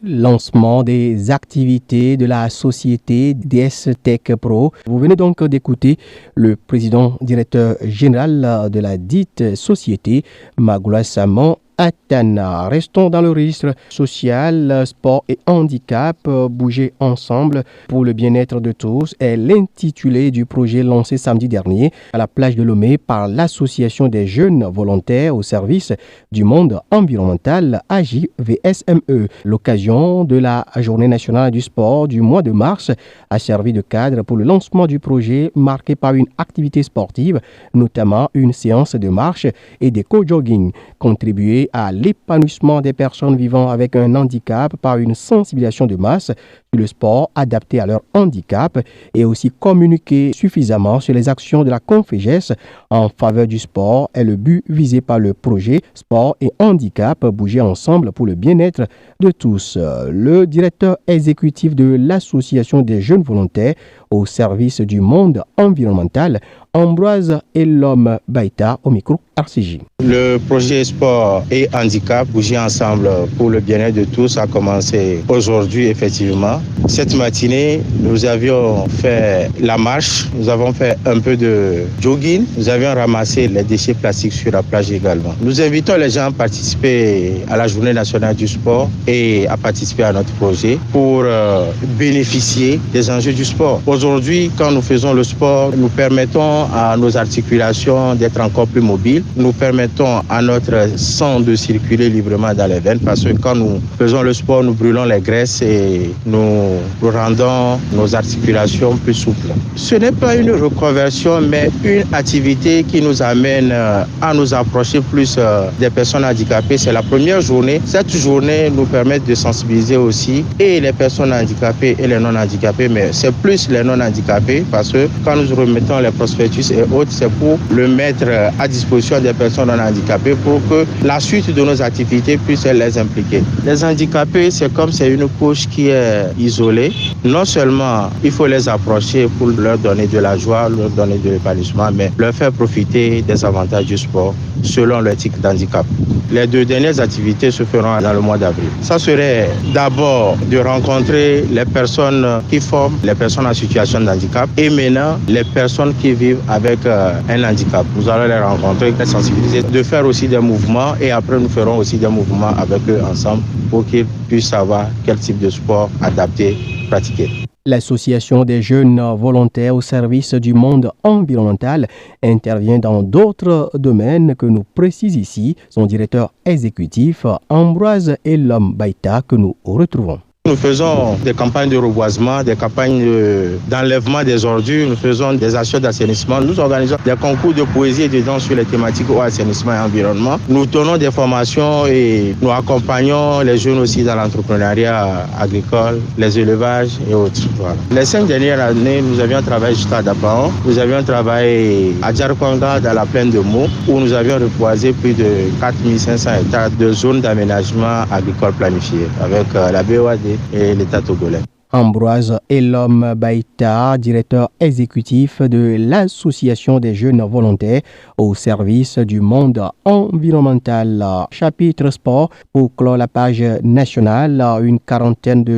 Lancement des activités de la société DS Tech Pro. Vous venez donc d'écouter le président directeur général de la dite société, Magoula Saman Atana. Restons dans le registre social, sport et handicap. Bouger ensemble pour le bien-être de tous est l'intitulé du projet lancé samedi dernier à la plage de Lomé par l'Association des jeunes volontaires au service du monde environnemental AJVSME. L'occasion de la Journée nationale du sport du mois de mars a servi de cadre pour le lancement du projet marqué par une activité sportive, notamment une séance de marche et d'éco-jogging, contribué à l'épanouissement des personnes vivant avec un handicap par une sensibilisation de masse sur le sport adapté à leur handicap et aussi communiquer suffisamment sur les actions de la Conféges en faveur du sport est le but visé par le projet Sport et Handicap, bouger ensemble pour le bien-être de tous. Le directeur exécutif de l'Association des jeunes volontaires au service du monde environnemental, Ambroise Elom Baïta, au micro RCJ. Le projet Sport et Handicap, bouger ensemble pour le bien-être de tous, a commencé aujourd'hui effectivement. Cette matinée, nous avions fait la marche, nous avons fait un peu de jogging, nous avions ramassé les déchets plastiques sur la plage également. Nous invitons les gens à participer à la Journée nationale du sport et à participer à notre projet pour bénéficier des enjeux du sport. Aujourd'hui, quand nous faisons le sport, nous permettons à nos articulations d'être encore plus mobiles. Nous permettons à notre sang de circuler librement dans les veines parce que quand nous faisons le sport, nous brûlons les graisses et nous rendons nos articulations plus souples. Ce n'est pas une reconversion, mais une activité qui nous amène à nous approcher plus des personnes handicapées. C'est la première journée. Cette journée nous permet de sensibiliser aussi et les personnes handicapées et les non-handicapés, mais c'est plus les non-handicapés parce que quand nous remettons les prospectus et autres, c'est pour le mettre à disposition des personnes non-handicapées pour que la suite de nos activités puisse les impliquer. Les handicapés, c'est comme c'est une couche qui est isolée. Non seulement il faut les approcher pour leur donner de la joie, leur donner de l'épanouissement, mais leur faire profiter des avantages du sport selon leur type d'handicap. Les 2 dernières activités se feront dans le mois d'avril. Ça serait d'abord de rencontrer les personnes qui forment les personnes en situation de handicap et maintenant les personnes qui vivent avec un handicap. Nous allons les rencontrer, les sensibiliser, de faire aussi des mouvements et après nous ferons aussi des mouvements avec eux ensemble pour qu'ils puissent savoir quel type de sport adapté pratiquer. L'Association des jeunes volontaires au service du monde environnemental intervient dans d'autres domaines que nous précise ici son directeur exécutif Ambroise Elom Baïta que nous retrouvons. Nous faisons des campagnes de reboisement, des campagnes d'enlèvement des ordures, nous faisons des actions d'assainissement, nous organisons des concours de poésie et de danse sur les thématiques au assainissement et environnement. Nous donnons des formations et nous accompagnons les jeunes aussi dans l'entrepreneuriat agricole, les élevages et autres. Voilà. Les 5 dernières années, nous avions travaillé jusqu'à Dapaon, nous avions travaillé à Djarkonga dans la plaine de Meaux où nous avions reboisé plus de 4500 hectares de zones d'aménagement agricole planifiées avec la BOAD et l'État togolais. Ambroise Elom Baïta, directeur exécutif de l'Association des jeunes volontaires au service du monde environnemental. Chapitre sport pour clore la page nationale, une quarantaine de